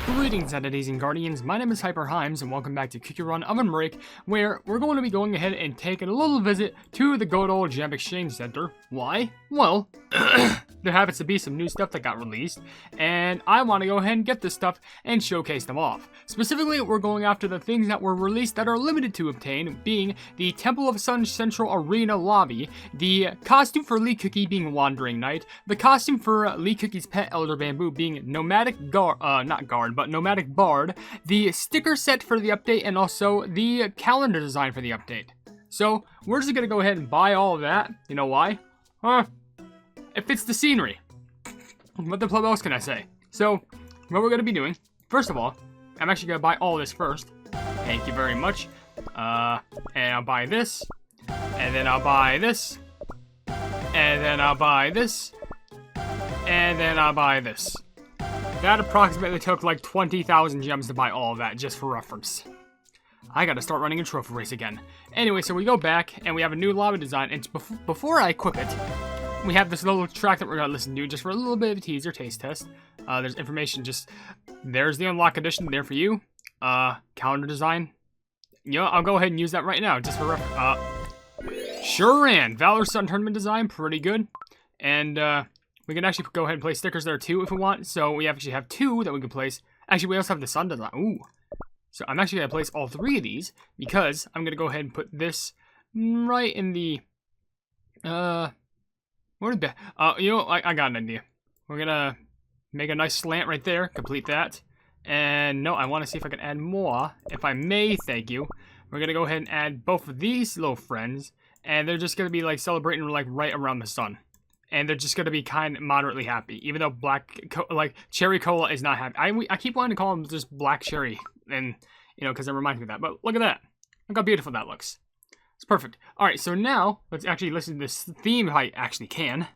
Greetings, entities and guardians. My name is HyperHimes, and welcome back to Cookie Run OvenBreak, where we're going to be going ahead and taking a little visit to the good old Gem Exchange Center. Why? Well, there happens to be some new stuff that got released, and I want to go ahead and get this stuff and showcase them off. Specifically, we're going after the things that were released that are limited to obtain, being the Temple of Sun Central Arena lobby, the costume for Leek Cookie being Wandering Knight, the costume for Leek Cookie's pet Elder Bamboom being Nomadic Nomadic Bard, the sticker set for the update, and also the calendar design for the update. So, we're just gonna go ahead and buy all of that. You know why? It fits the scenery. What the else can I say? So, what we're gonna be doing, first of all, I'm actually gonna buy all this first. Thank you very much. And I'll buy this, and then I'll buy this, and then I'll buy this, and then I'll buy this. That approximately took like 20,000 gems to buy all of that, just for reference. I gotta start running a trophy race again. Anyway, so we go back, and we have a new lobby design, and before I equip it, we have this little track that we're gonna listen to, just for a little bit of a teaser, taste test. There's information, there's the unlock edition there for you. Calendar design. You know, I'll go ahead and use that right now, just for reference. Sure ran. Valor Sun Tournament design, pretty good. And, we can actually go ahead and place stickers there too if we want. So we actually have two that we can place. Actually, we also have the sun design. Ooh. So I'm actually going to place all three of these because I'm going to go ahead and put this right in the... you know, I got an idea. We're going to make a nice slant right there. Complete that. And no, I want to see if I can add more. If I may, thank you. We're going to go ahead and add both of these little friends. And they're just going to be like celebrating like right around the sun. And they're just going to be kind of moderately happy, even though Cherry Cola is not happy. I keep wanting to call them just Black Cherry, and, you know, because it reminds me of that. But look at that. Look how beautiful that looks. It's perfect. All right, so now, let's actually listen to this theme if I actually can.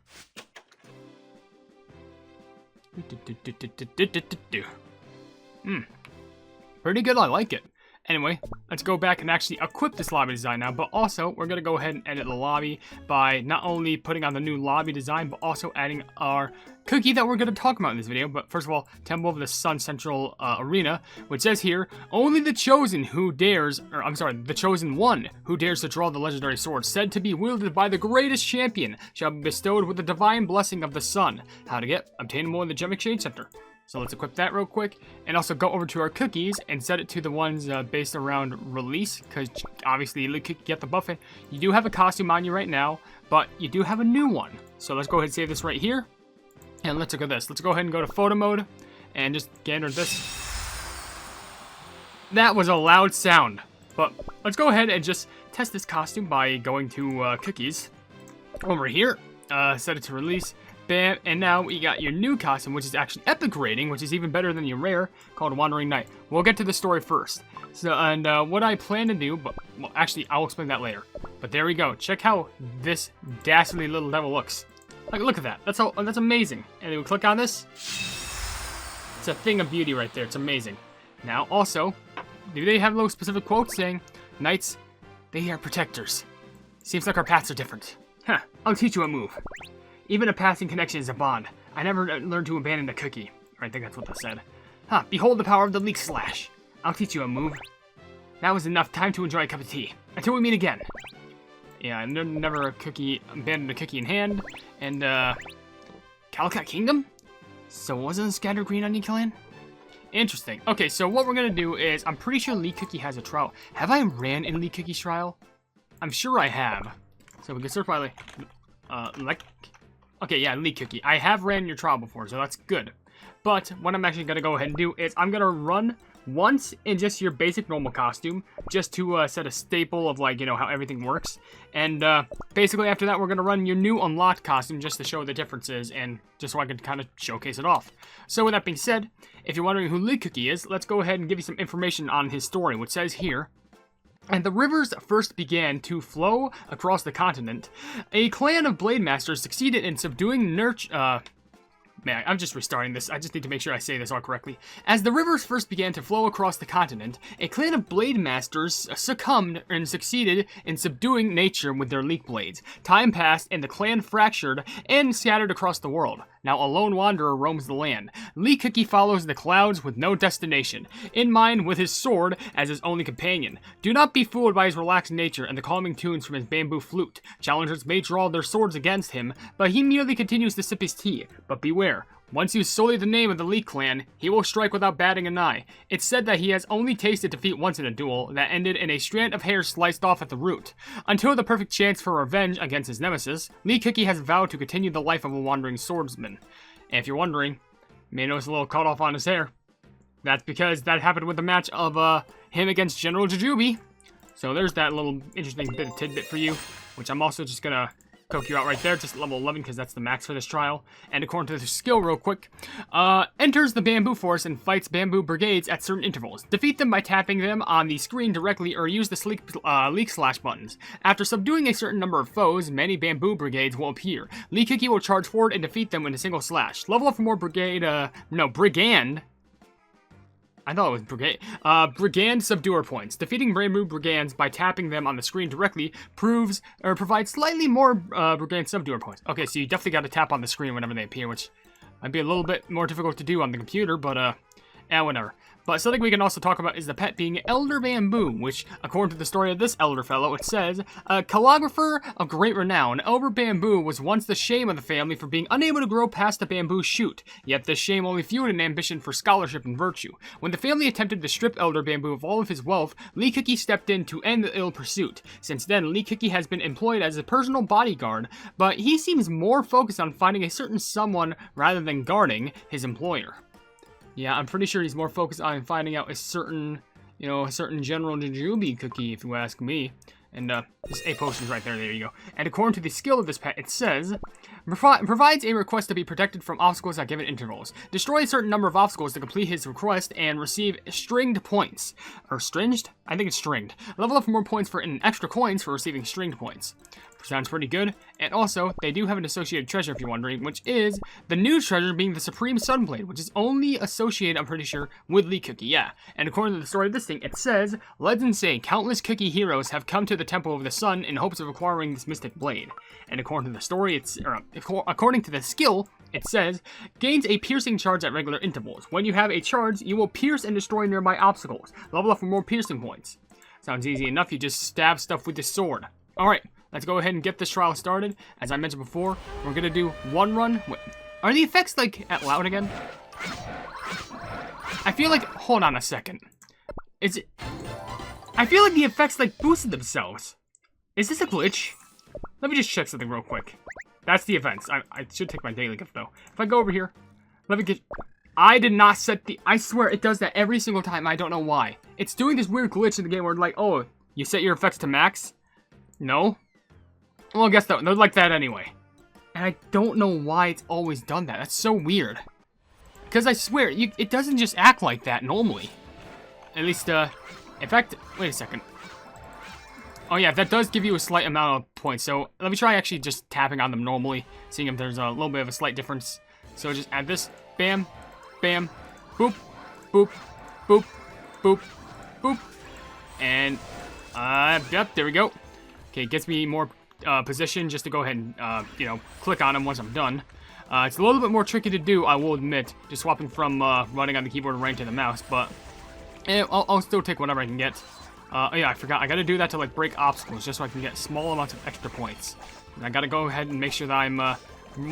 Pretty good, I like it. Anyway, let's go back and actually equip this lobby design now, but also, we're going to go ahead and edit the lobby by not only putting on the new lobby design, but also adding our cookie that we're going to talk about in this video. But first of all, Temple of the Sun Central Arena, which says here, only the chosen the chosen one who dares to draw the legendary sword, said to be wielded by the greatest champion, shall be bestowed with the divine blessing of the sun. How to get? Obtain more in the Gem Exchange Center. So let's equip that real quick, and also go over to our cookies and set it to the ones based around release, because obviously you get the buffet. You do have a costume on you right now, but you do have a new one. So let's go ahead and save this right here, and let's look at this. Let's go ahead and go to photo mode, and just gander this. That was a loud sound, but let's go ahead and just test this costume by going to cookies over here, set it to release. Bam, and now we got your new costume, which is actually epic rating, which is even better than your rare, called Wandering Knight. We'll get to the story first. So, and what I plan to do, but well, actually, I'll explain that later. But there we go. Check how this dastardly little devil looks. Like, look at that. That's amazing. And then we click on this. It's a thing of beauty right there. It's amazing. Now, also, do they have little specific quotes saying, "Knights, they are protectors. Seems like our paths are different. Huh, I'll teach you a move. Even a passing connection is a bond. I never learned to abandon the cookie." I think that's what they said. Huh, behold the power of the Leek Slash. I'll teach you a move. That was enough time to enjoy a cup of tea. Until we meet again. Yeah, never abandoned a cookie in hand. And, Calicut Kingdom? So wasn't Scattered Green Onion Clan? Interesting. Okay, so what we're gonna do is, I'm pretty sure Leek Cookie has a trial. Have I ran in Leek Cookie's trial? I'm sure I have. So we can search by, okay, yeah, Leek Cookie. I have ran your trial before, so that's good. But what I'm actually going to go ahead and do is I'm going to run once in just your basic normal costume, just to set a staple of, like, you know, how everything works. And basically after that, we're going to run your new unlocked costume just to show the differences and just so I can kind of showcase it off. So with that being said, if you're wondering who Leek Cookie is, let's go ahead and give you some information on his story, which says here, "And the rivers first began to flow across the continent. A clan of blade masters succeeded in subduing Man, I'm just restarting this. I just need to make sure I say this all correctly. As the rivers first began to flow across the continent, a clan of blade masters succumbed and succeeded in subduing nature with their leek blades. Time passed, and the clan fractured and scattered across the world. Now a lone wanderer roams the land. Leek Cookie follows the clouds with no destination, in mind with his sword as his only companion. Do not be fooled by his relaxed nature and the calming tunes from his bamboo flute. Challengers may draw their swords against him, but he merely continues to sip his tea. But beware. Once you sully the name of the Leek clan, he will strike without batting an eye. It's said that he has only tasted defeat once in a duel that ended in a strand of hair sliced off at the root. Until the perfect chance for revenge against his nemesis, Leek Cookie has vowed to continue the life of a wandering swordsman. And if you're wondering, you may notice a little cut off on his hair. That's because that happened with the match of him against General Jujubee. So there's that little interesting bit of tidbit for you, which I'm also just gonna coke you out right there, just level 11, because that's the max for this trial. And according to the skill real quick, enters the bamboo forest and fights bamboo brigades at certain intervals. Defeat them by tapping them on the screen directly or use the Leek slash buttons. After subduing a certain number of foes, many bamboo brigades will appear. Leek Cookie will charge forward and defeat them in a single slash. Level up for more brigand. I thought it was brigade. Brigand subduer points. Defeating bamboo brigands by tapping them on the screen directly provides slightly more brigand subduer points. Okay, so you definitely got to tap on the screen whenever they appear, which might be a little bit more difficult to do on the computer, but whatever. But something we can also talk about is the pet being Elder Bamboom, which, according to the story of this elder fellow, it says, a calligrapher of great renown, Elder Bamboo was once the shame of the family for being unable to grow past the bamboo shoot, yet this shame only fueled an ambition for scholarship and virtue. When the family attempted to strip Elder Bamboo of all of his wealth, Leek Cookie stepped in to end the ill pursuit. Since then, Leek Cookie has been employed as a personal bodyguard, but he seems more focused on finding a certain someone rather than guarding his employer. Yeah, I'm pretty sure he's more focused on finding out a certain General Jujubee cookie, if you ask me. And, just 8 potions right there, there you go. And according to the skill of this pet, it says, provides a request to be protected from obstacles at given intervals. Destroy a certain number of obstacles to complete his request and receive stringed points. Or stringed? I think it's stringed. Level up for more points for and extra coins for receiving stringed points. Sounds pretty good. And also, they do have an associated treasure, if you're wondering, which is the new treasure being the Supreme Sunblade, which is only associated, I'm pretty sure, with Leek Cookie, yeah. And according to the story of this thing, it says, legends say countless Cookie heroes have come to the Temple of the Sun in hopes of acquiring this mystic blade. And according to the story, according to the skill, it says, gains a piercing charge at regular intervals. When you have a charge, you will pierce and destroy nearby obstacles. Level up for more piercing points. Sounds easy enough, you just stab stuff with this sword. Alright. Let's go ahead and get this trial started. As I mentioned before, we're gonna do one run. Wait, are the effects like at loud again? I feel like, hold on a second. Is it? I feel like the effects like boosted themselves. Is this a glitch? Let me just check something real quick. That's the events. I should take my daily gift though. If I go over here, let me get. I did not set the. I swear it does that every single time. I don't know why. It's doing this weird glitch in the game where like, oh, you set your effects to max. No. Well, I guess they're like that anyway. And I don't know why it's always done that. That's so weird. Because I swear, it doesn't just act like that normally. At least, in fact, wait a second. Oh yeah, that does give you a slight amount of points. So let me try actually just tapping on them normally, seeing if there's a little bit of a slight difference. So just add this. Bam, bam, boop, boop, boop, boop, boop. And, yep, there we go. Okay, it gets me more position just to go ahead and, click on them once I'm done. It's a little bit more tricky to do, I will admit, just swapping from running on the keyboard right to the mouse, but I'll still take whatever I can get. Oh yeah, I forgot. I gotta do that to, like, break obstacles just so I can get small amounts of extra points. And I gotta go ahead and make sure that I'm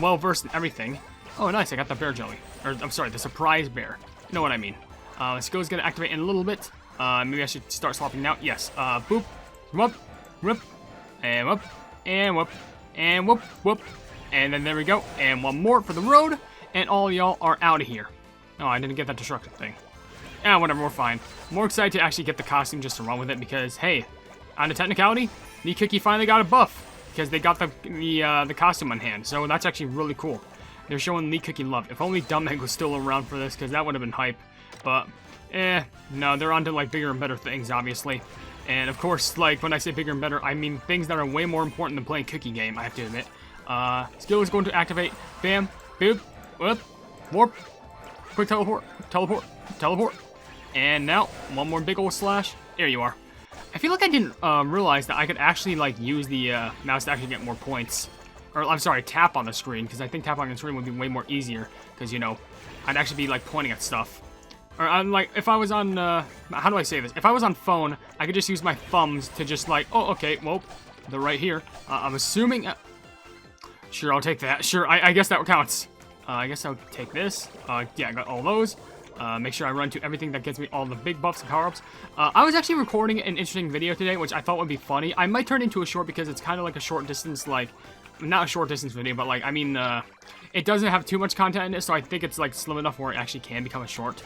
well-versed in everything. Oh, nice, I got the bear jelly. Or, I'm sorry, the surprise bear. You know what I mean. The skill's gonna activate in a little bit. Maybe I should start swapping now. Yes, boop, whoop, whoop, and whoop, and whoop, and whoop, whoop. And then there we go. And one more for the road. And all y'all are out of here. Oh, I didn't get that destructive thing. Ah, whatever, we're fine. More excited to actually get the costume just to run with it because, hey, on the technicality, Leek Cookie finally got a buff because they got the costume on hand. So that's actually really cool. They're showing Leek Cookie love. If only Dumb Egg was still around for this because that would have been hype. But, no, they're on to, like, bigger and better things, obviously. And, of course, like, when I say bigger and better, I mean things that are way more important than playing Cookie Game, I have to admit. Skill is going to activate. Bam, boop, whoop, warp, quick teleport, teleport, teleport. And now, one more big old slash. There you are. I feel like I didn't realize that I could actually, like, use the mouse to actually get more points. Or, I'm sorry, tap on the screen, because I think tap on the screen would be way more easier, because, you know, I'd actually be, like, pointing at stuff. Or, like, if I was on, how do I say this? If I was on phone, I could just use my thumbs to just, like, oh, okay, well, they're right here. I'm assuming, sure, I'll take that. Sure, I guess that counts. I guess I'll take this. Yeah, I got all those. Make sure I run to everything that gets me all the big buffs and power-ups. I was actually recording an interesting video today, which I thought would be funny. I might turn it into a short because it's kind of like a short distance, like, not a short distance video, but, like, I mean, it doesn't have too much content in it, so I think it's, like, slim enough where it actually can become a short.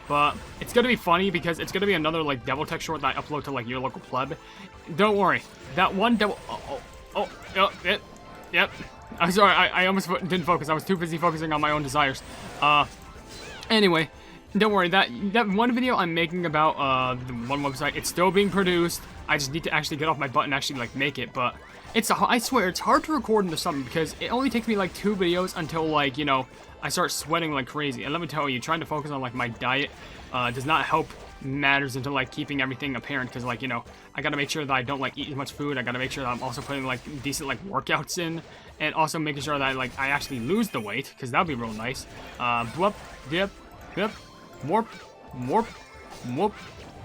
But it's gonna be funny because it's gonna be another, like, Devil Tech short that I upload to, like, your local pleb. Don't worry. That one Devil... Yep. I'm sorry, I almost didn't focus. I was too busy focusing on my own desires. Anyway, don't worry. That one video I'm making about, the one website, it's still being produced. I just need to actually get off my butt and actually, like, make it, but... I swear, it's hard to record in the summer because it only takes me, like, 2 videos until, like, you know, I start sweating like crazy. And let me tell you, trying to focus on, like, my diet does not help matters into, like, keeping everything apparent because, like, you know, I gotta make sure that I don't, like, eat as much food. I gotta make sure that I'm also putting, like, decent, like, workouts in and also making sure that, like, I actually lose the weight because that'd be real nice. Whoop, dip, warp,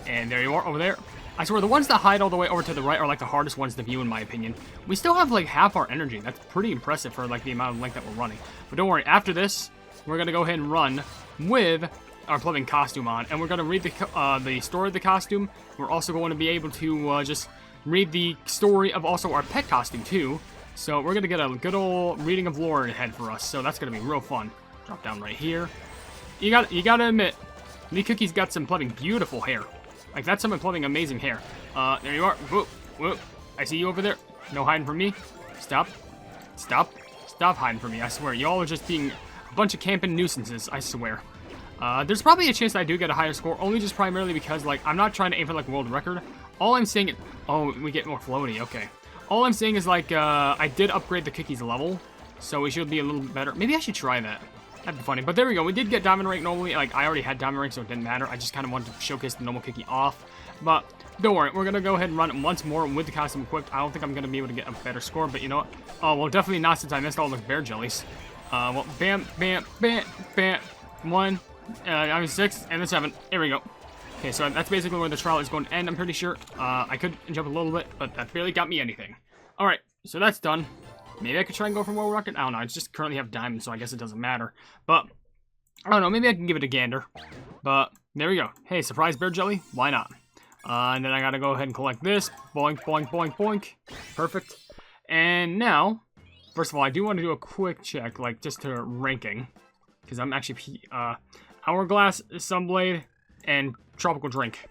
and there you are over there. I swear, the ones that hide all the way over to the right are, like, the hardest ones to view, in my opinion. We still have, like, half our energy. That's pretty impressive for, like, the amount of length that we're running. But don't worry, after this, we're gonna go ahead and run with our plumbing costume on. And we're gonna read the story of the costume. We're also going to be able to, just read the story of also our pet costume, too. So we're gonna get a good old reading of lore ahead for us. So that's gonna be real fun. Drop down right here. You gotta admit, Leek Cookie's got some plumbing beautiful hair. Like, that's some plumbing amazing hair. There you are. Whoop, whoop. I see you over there. No hiding from me. Stop hiding from me. I swear, y'all are just being a bunch of camping nuisances. I swear. There's probably a chance that I do get a higher score, only just primarily because, like, I'm not trying to aim for, like, world record. All I'm saying is... Oh, we get more floaty. Okay. All I'm saying is, like, I did upgrade the Cookie's level, so we should be a little better. Maybe I should try that. That'd be funny. But there we go. We did get diamond rank normally. Like, I already had diamond rank, so it didn't matter. I just kind of wanted to showcase the normal Cookie off. But don't worry. We're going to go ahead and run it once more with the costume equipped. I don't think I'm going to be able to get a better score, but you know what? Oh, well, definitely not since I missed all those bear jellies. Well, bam. 1, 6, and then 7. Here we go. Okay, so that's basically where the trial is going to end, I'm pretty sure. I could jump a little bit, but that barely got me anything. Alright, so that's done. Maybe I could try and go for world record. I don't know. I just currently have diamonds, so I guess it doesn't matter. But, I don't know. Maybe I can give it a gander. But, there we go. Hey, surprise bear jelly? Why not? And then I gotta go ahead and collect this. Boink, boink, boink, boink. Perfect. And now, first of all, I do want to do a quick check, like, just to ranking. Because I'm actually, Hourglass, Sunblade, and Tropical Drink.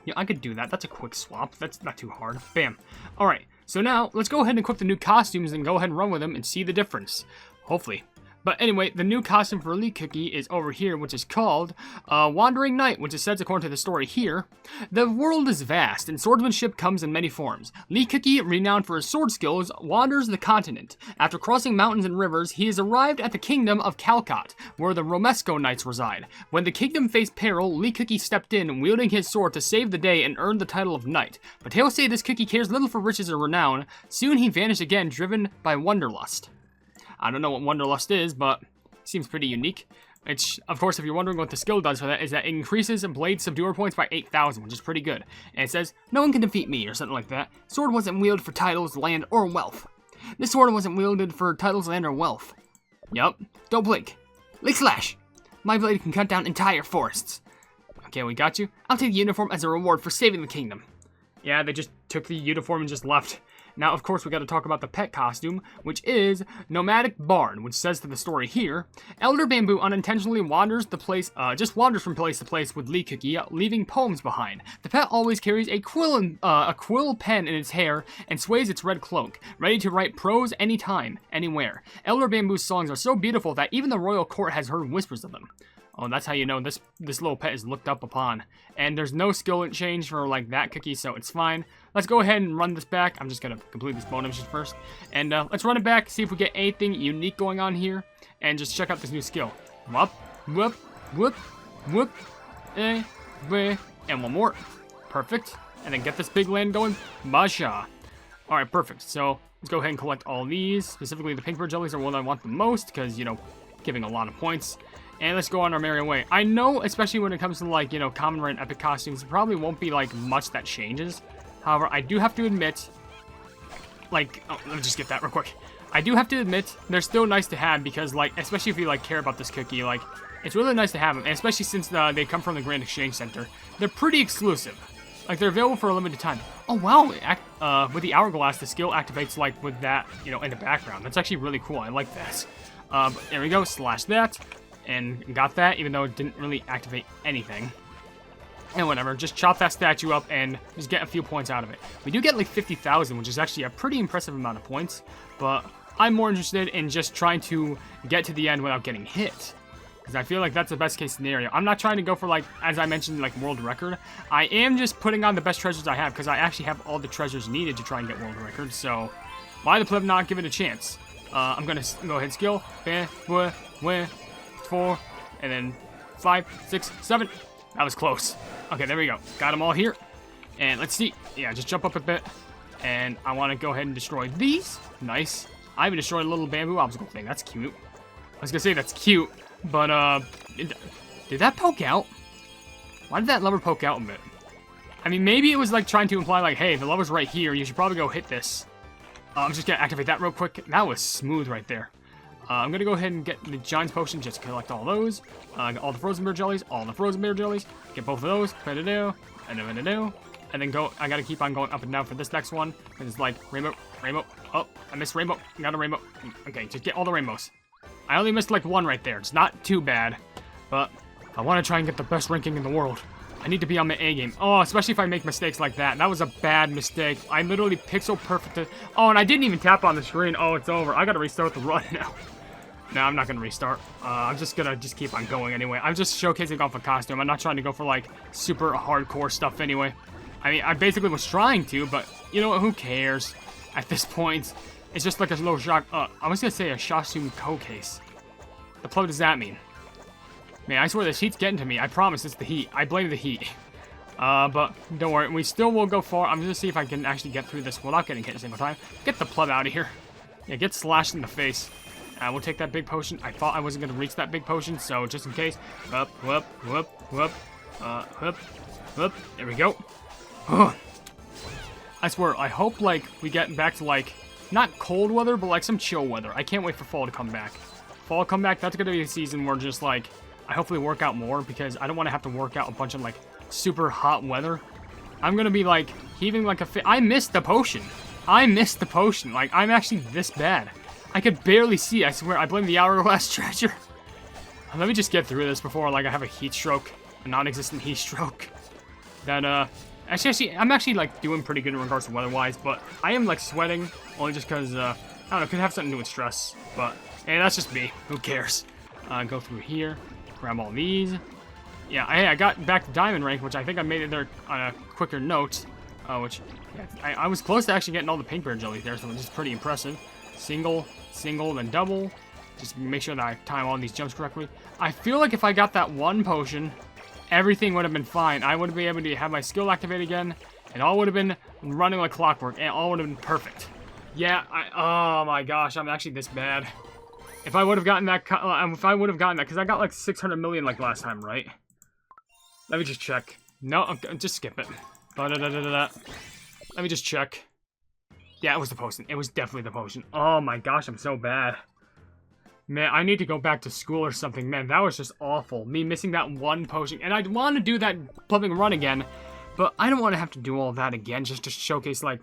Yeah, I could do that. That's a quick swap. That's not too hard. Bam. Alright. So now, let's go ahead and equip the new costumes and go ahead and run with them and see the difference. Hopefully. But anyway, the new costume for Leek Cookie is over here, which is called Wandering Knight, which is said, according to the story here, the world is vast, and swordsmanship comes in many forms. Leek Cookie, renowned for his sword skills, wanders the continent. After crossing mountains and rivers, he has arrived at the kingdom of Calcott, where the Romesco Knights reside. When the kingdom faced peril, Leek Cookie stepped in, wielding his sword to save the day and earned the title of knight. But tales say this Cookie cares little for riches or renown. Soon he vanished again, driven by wanderlust. I don't know what Wanderlust is, but it seems pretty unique. It's, of course, if you're wondering what the skill does for that, is that it increases blade subduer points by 8,000, which is pretty good. And it says, no one can defeat me, or something like that. Sword wasn't wielded for titles, land, or wealth. This sword wasn't wielded for titles, land, or wealth. Yup. Don't blink. Leek Slash. My blade can cut down entire forests. Okay, we got you. I'll take the uniform as a reward for saving the kingdom. Yeah, they just took the uniform and just left. Now, of course, we got to talk about the pet costume, which is Nomadic Bard, which says to the story here, Elder Bamboo unintentionally wanders from place to place with Leek Cookie, leaving poems behind. The pet always carries a quill pen in its hair and sways its red cloak, ready to write prose anytime, anywhere. Elder Bamboo's songs are so beautiful that even the royal court has heard whispers of them. Oh, that's how you know this little pet is looked up upon. And there's no skill change for, like, that Cookie, so it's fine. Let's go ahead and run this back. I'm just going to complete this bonus mission first. And let's run it back, see if we get anything unique going on here. And just check out this new skill. Whoop, whoop, whoop, whoop, and one more. Perfect. And then get this big land going. Masha. Alright, perfect. So, Let's go ahead and collect all these. Specifically, the pink bird jellies are what I want the most because, you know, giving a lot of points. And let's go on our merry way. I know, especially when it comes to, like, you know, common, rare, and epic costumes, there probably won't be, like, much that changes. However, I do have to admit, like, oh, let me just get that real quick. I do have to admit, they're still nice to have because, like, especially if you, like, care about this cookie, like, it's really nice to have them. And especially since they come from the Grand Exchange Center. They're pretty exclusive. Like, they're available for a limited time. Oh, wow. With the hourglass, the skill activates, like, with that, you know, in the background. That's actually really cool. I like that. There we go. Slash that. And got that, even though it didn't really activate anything. And whatever. Just chop that statue up and just get a few points out of it. We do get, like, 50,000, which is actually a pretty impressive amount of points. But I'm more interested in just trying to get to the end without getting hit. Because I feel like that's the best case scenario. I'm not trying to go for, like, as I mentioned, like, world record. I am just putting on the best treasures I have, because I actually have all the treasures needed to try and get world record. So, why the pleb not give it a chance? I'm going to go ahead skill. 4, and then 5, 6, 7. That was close. Okay, there we go. Got them all here. And let's see. Yeah, just jump up a bit. And I want to go ahead and destroy these. Nice. I even destroyed a little bamboo obstacle thing. That's cute. I was going to say that's cute. But, did that poke out? Why did that lever poke out a bit? I mean, maybe it was, like, trying to imply, like, hey, the lever's right here. You should probably go hit this. I'm just going to activate that real quick. That was smooth right there. I'm going to go ahead and get the Giant's Potion just to collect all those. All the Frozen Bear Jellies. All the Frozen Bear Jellies. Get both of those. And then go. I got to keep on going up and down for this next one. And it's like, rainbow, rainbow. Oh, I missed rainbow. Got a rainbow. Okay, just get all the rainbows. I only missed like one right there. It's not too bad, but I want to try and get the best ranking in the world. I need to be on my A game. Oh, especially if I make mistakes like that. That was a bad mistake. I literally pixel perfected. Oh, and I didn't even tap on the screen. Oh, it's over. I got to restart the run now. No, I'm not going to restart. I'm just going to keep on going anyway. I'm just showcasing off a costume. I'm not trying to go for like super hardcore stuff anyway. I mean, I basically was trying to, but you know what? Who cares at this point? It's just like a little shock. I was gonna say a costume co-case. The fuck does that mean? Man, I swear this heat's getting to me. I promise it's the heat. I blame the heat. But don't worry. We still will go far. I'm gonna see if I can actually get through this without getting hit a single time. Get the pleb out of here. Yeah, get slashed in the face. We'll take that big potion. I thought I wasn't gonna reach that big potion, so just in case. Whoop, whoop, whoop, whoop. Whoop, whoop. There we go. I swear, I hope, like, we get back to, like, not cold weather, but like some chill weather. I can't wait for fall to come back. Fall come back, that's gonna be a season where just like, I hopefully work out more because I don't want to have to work out a bunch of like super hot weather. I'm gonna be like heaving like a fit. I missed the potion. I missed the potion. Like, I'm actually this bad. I could barely see. I swear, I blame the hourglass treasure. Let me just get through this before like I have a heat stroke, a non-existent heat stroke. That Actually, I'm actually, like, doing pretty good in regards to weather-wise, but I am, like, sweating, only just because, I don't know, it could have something to do with stress, but, hey, that's just me. Who cares? Go through here, grab all these. Yeah, I got back to diamond rank, which I think I made it there on a quicker note, which, yeah, I was close to actually getting all the pink bear jellies there, so it's just pretty impressive. Single, then double. Just make sure that I time all these jumps correctly. I feel like if I got that one potion, everything would have been fine. I would be able to have my skill activate again. It all would have been running like clockwork. And it all would have been perfect. Yeah, oh my gosh, I'm actually this bad. If I would have gotten that, because I got like 600 million like last time, right? Let me just check. No, just skip it. Let me just check. Yeah, it was the potion. It was definitely the potion. Oh my gosh, I'm so bad. Man, I need to go back to school or something. Man, that was just awful. Me missing that one potion. And I'd want to do that plumbing run again. But I don't want to have to do all that again just to showcase, like,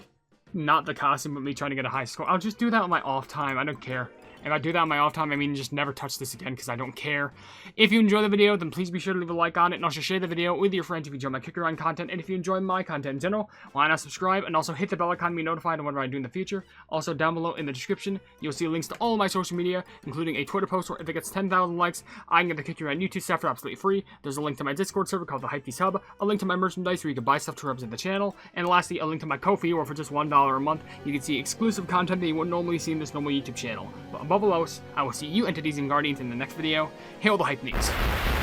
not the costume, but me trying to get a high score. I'll just do that on my off time. I don't care. If I do that on my off time, I mean just never touch this again because I don't care. If you enjoy the video, then please be sure to leave a like on it and also share the video with your friends if you enjoy my Kick Around content. And if you enjoy my content in general, why not subscribe and also hit the bell icon to be notified of whatever I do in the future. Also, down below in the description, you'll see links to all of my social media, including a Twitter post where if it gets 10,000 likes, I can get the Kick Around YouTube stuff for absolutely free. There's a link to my Discord server called the Hypenese Hub, a link to my merchandise where you can buy stuff to represent the channel, and lastly, a link to my Ko-fi where for just $1 a month, you can see exclusive content that you wouldn't normally see in this normal YouTube channel. But above all else, I will see you entities and guardians in the next video. Hail the Hypenese.